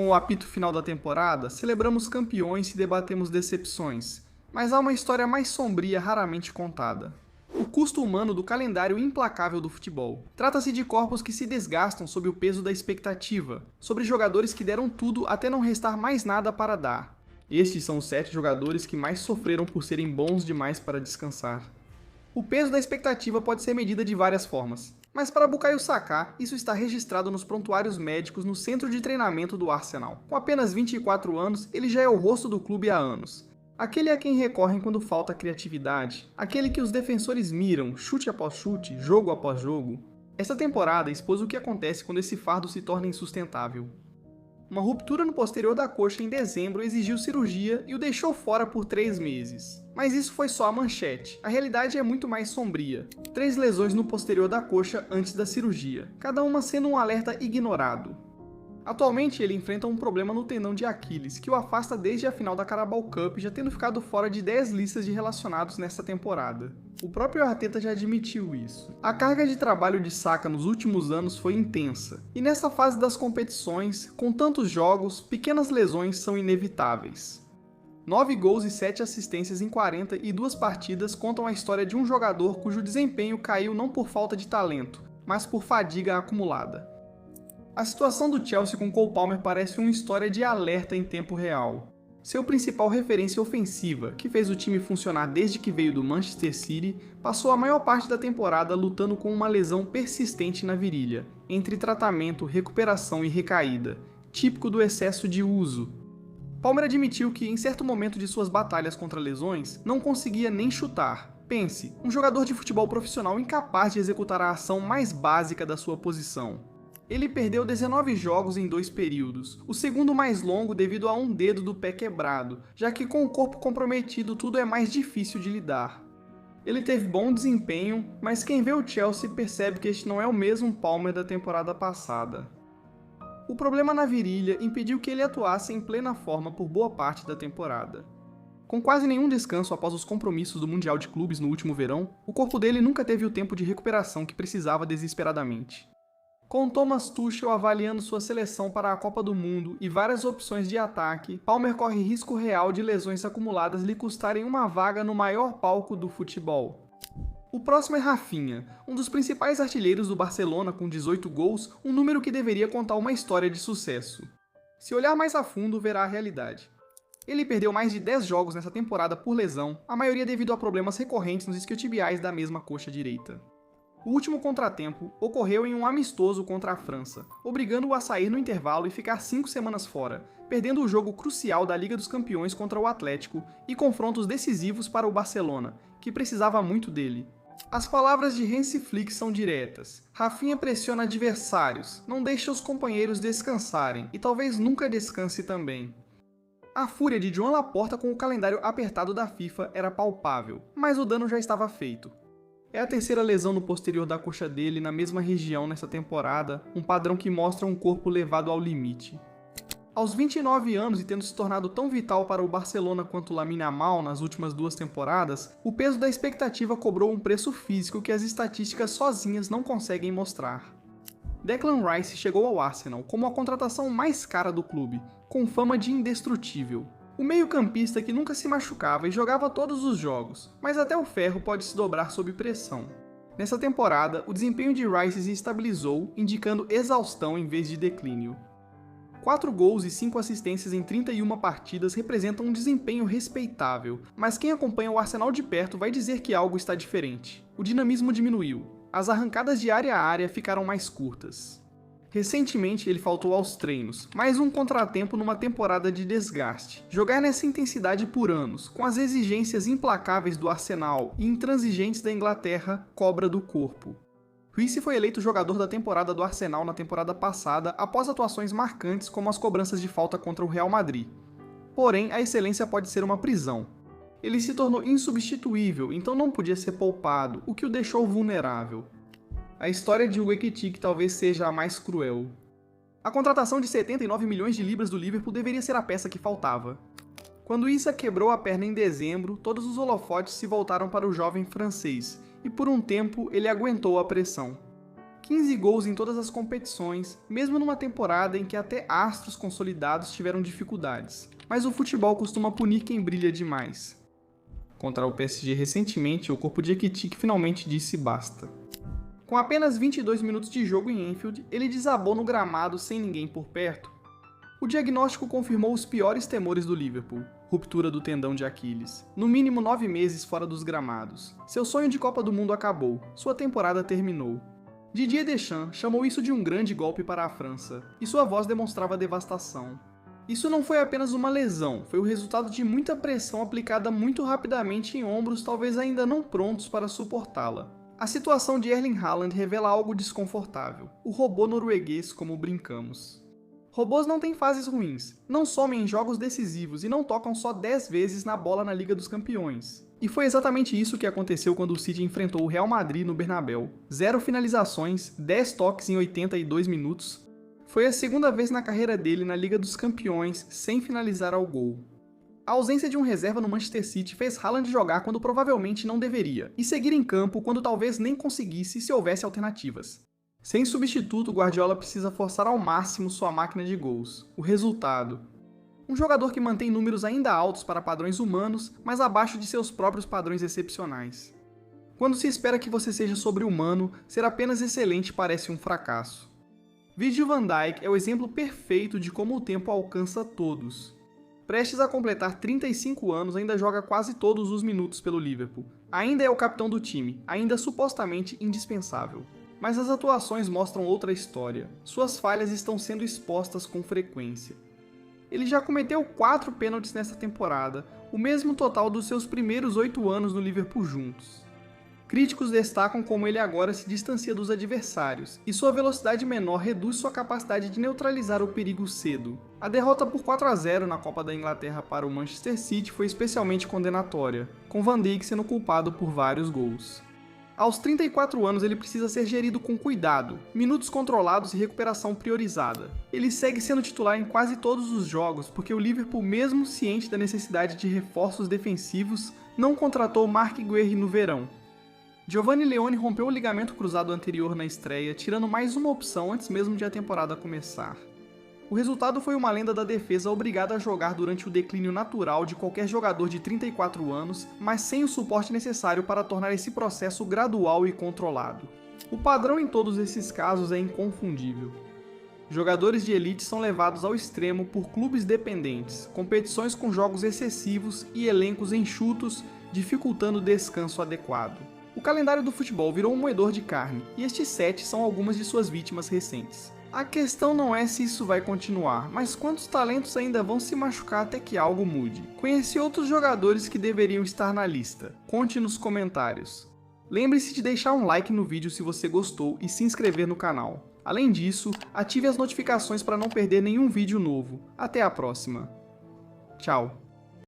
Com o apito final da temporada, celebramos campeões e debatemos decepções, mas há uma história mais sombria raramente contada. O custo humano do calendário implacável do futebol. Trata-se de corpos que se desgastam sob o peso da expectativa, sobre jogadores que deram tudo até não restar mais nada para dar. Estes são os 7 jogadores que mais sofreram por serem bons demais para descansar. O peso da expectativa pode ser medido de várias formas, mas para Bukayo Saka, isso está registrado nos prontuários médicos no centro de treinamento do Arsenal. Com apenas 24 anos, ele já é o rosto do clube há anos. Aquele a quem recorrem quando falta criatividade, aquele que os defensores miram, chute após chute, jogo após jogo. Esta temporada expôs o que acontece quando esse fardo se torna insustentável. Uma ruptura no posterior da coxa em dezembro exigiu cirurgia e o deixou fora por 3 meses. Mas isso foi só a manchete. A realidade é muito mais sombria. 3 lesões no posterior da coxa antes da cirurgia, cada uma sendo um alerta ignorado. Atualmente ele enfrenta um problema no tendão de Aquiles, que o afasta desde a final da Carabao Cup, já tendo ficado fora de 10 listas de relacionados nesta temporada. O próprio Arteta já admitiu isso. A carga de trabalho de Saka nos últimos anos foi intensa, e nessa fase das competições, com tantos jogos, pequenas lesões são inevitáveis. 9 gols e 7 assistências em 42 partidas contam a história de um jogador cujo desempenho caiu não por falta de talento, mas por fadiga acumulada. A situação do Chelsea com Cole Palmer parece uma história de alerta em tempo real. Seu principal referência ofensiva, que fez o time funcionar desde que veio do Manchester City, passou a maior parte da temporada lutando com uma lesão persistente na virilha, entre tratamento, recuperação e recaída, típico do excesso de uso. Palmer admitiu que, em certo momento de suas batalhas contra lesões, não conseguia nem chutar. Pense, um jogador de futebol profissional incapaz de executar a ação mais básica da sua posição. Ele perdeu 19 jogos em 2 períodos, o segundo mais longo devido a um dedo do pé quebrado, já que com o corpo comprometido tudo é mais difícil de lidar. Ele teve bom desempenho, mas quem vê o Chelsea percebe que este não é o mesmo Palmer da temporada passada. O problema na virilha impediu que ele atuasse em plena forma por boa parte da temporada. Com quase nenhum descanso após os compromissos do Mundial de Clubes no último verão, o corpo dele nunca teve o tempo de recuperação que precisava desesperadamente. Com Thomas Tuchel avaliando sua seleção para a Copa do Mundo e várias opções de ataque, Palmer corre risco real de lesões acumuladas lhe custarem uma vaga no maior palco do futebol. O próximo é Rafinha, um dos principais artilheiros do Barcelona com 18 gols, um número que deveria contar uma história de sucesso. Se olhar mais a fundo, verá a realidade. Ele perdeu mais de 10 jogos nessa temporada por lesão, a maioria devido a problemas recorrentes nos isquiotibiais da mesma coxa direita. O último contratempo ocorreu em um amistoso contra a França, obrigando-o a sair no intervalo e ficar 5 semanas fora, perdendo o jogo crucial da Liga dos Campeões contra o Atlético e confrontos decisivos para o Barcelona, que precisava muito dele. As palavras de Hansi Flick são diretas. Rafinha pressiona adversários, não deixa os companheiros descansarem e talvez nunca descanse também. A fúria de Joan Laporta com o calendário apertado da FIFA era palpável, mas o dano já estava feito. É a terceira lesão no posterior da coxa dele na mesma região nessa temporada, um padrão que mostra um corpo levado ao limite. Aos 29 anos e tendo se tornado tão vital para o Barcelona quanto Lamine Yamal nas últimas 2 temporadas, o peso da expectativa cobrou um preço físico que as estatísticas sozinhas não conseguem mostrar. Declan Rice chegou ao Arsenal como a contratação mais cara do clube, com fama de indestrutível. O meio-campista que nunca se machucava e jogava todos os jogos, mas até o ferro pode se dobrar sob pressão. Nessa temporada, o desempenho de Rice se estabilizou, indicando exaustão em vez de declínio. 4 gols e 5 assistências em 31 partidas representam um desempenho respeitável, mas quem acompanha o Arsenal de perto vai dizer que algo está diferente. O dinamismo diminuiu, as arrancadas de área a área ficaram mais curtas. Recentemente ele faltou aos treinos, mais um contratempo numa temporada de desgaste. Jogar nessa intensidade por anos, com as exigências implacáveis do Arsenal e intransigentes da Inglaterra, cobra do corpo. Rice foi eleito jogador da temporada do Arsenal na temporada passada após atuações marcantes como as cobranças de falta contra o Real Madrid. Porém, a excelência pode ser uma prisão. Ele se tornou insubstituível, então não podia ser poupado, o que o deixou vulnerável. A história de Hugo Ekitike talvez seja a mais cruel. A contratação de 79 milhões de libras do Liverpool deveria ser a peça que faltava. Quando Issa quebrou a perna em dezembro, todos os holofotes se voltaram para o jovem francês, e por um tempo ele aguentou a pressão. 15 gols em todas as competições, mesmo numa temporada em que até astros consolidados tiveram dificuldades. Mas o futebol costuma punir quem brilha demais. Contra o PSG recentemente, o corpo de Ekitike finalmente disse basta. Com apenas 22 minutos de jogo em Anfield, ele desabou no gramado sem ninguém por perto. O diagnóstico confirmou os piores temores do Liverpool: ruptura do tendão de Aquiles. No mínimo 9 meses fora dos gramados. Seu sonho de Copa do Mundo acabou, sua temporada terminou. Didier Deschamps chamou isso de um grande golpe para a França, e sua voz demonstrava devastação. Isso não foi apenas uma lesão, foi o resultado de muita pressão aplicada muito rapidamente em ombros talvez ainda não prontos para suportá-la. A situação de Erling Haaland revela algo desconfortável: o robô norueguês, como brincamos. Robôs não têm fases ruins, não somem em jogos decisivos e não tocam só 10 vezes na bola na Liga dos Campeões. E foi exatamente isso que aconteceu quando o City enfrentou o Real Madrid no Bernabéu. 0 finalizações, 10 toques em 82 minutos. Foi a segunda vez na carreira dele na Liga dos Campeões sem finalizar ao gol. A ausência de um reserva no Manchester City fez Haaland jogar quando provavelmente não deveria, e seguir em campo quando talvez nem conseguisse se houvesse alternativas. Sem substituto, Guardiola precisa forçar ao máximo sua máquina de gols. O resultado: um jogador que mantém números ainda altos para padrões humanos, mas abaixo de seus próprios padrões excepcionais. Quando se espera que você seja sobre-humano, ser apenas excelente parece um fracasso. Virgil van Dijk é o exemplo perfeito de como o tempo alcança todos. Prestes a completar 35 anos, ainda joga quase todos os minutos pelo Liverpool. Ainda é o capitão do time, ainda supostamente indispensável. Mas as atuações mostram outra história. Suas falhas estão sendo expostas com frequência. Ele já cometeu 4 pênaltis nesta temporada, o mesmo total dos seus primeiros 8 anos no Liverpool juntos. Críticos destacam como ele agora se distancia dos adversários, e sua velocidade menor reduz sua capacidade de neutralizar o perigo cedo. A derrota por 4-0 na Copa da Inglaterra para o Manchester City foi especialmente condenatória, com Van Dijk sendo culpado por vários gols. Aos 34 anos ele precisa ser gerido com cuidado, minutos controlados e recuperação priorizada. Ele segue sendo titular em quase todos os jogos porque o Liverpool, mesmo ciente da necessidade de reforços defensivos, não contratou Marc Guéhi no verão. Giovanni Leone rompeu o ligamento cruzado anterior na estreia, tirando mais uma opção antes mesmo de a temporada começar. O resultado foi uma lenda da defesa obrigada a jogar durante o declínio natural de qualquer jogador de 34 anos, mas sem o suporte necessário para tornar esse processo gradual e controlado. O padrão em todos esses casos é inconfundível. Jogadores de elite são levados ao extremo por clubes dependentes, competições com jogos excessivos e elencos enxutos, dificultando o descanso adequado. O calendário do futebol virou um moedor de carne, e estes 7 são algumas de suas vítimas recentes. A questão não é se isso vai continuar, mas quantos talentos ainda vão se machucar até que algo mude. Conheci outros jogadores que deveriam estar na lista. Conte nos comentários. Lembre-se de deixar um like no vídeo se você gostou e se inscrever no canal. Além disso, ative as notificações para não perder nenhum vídeo novo. Até a próxima. Tchau.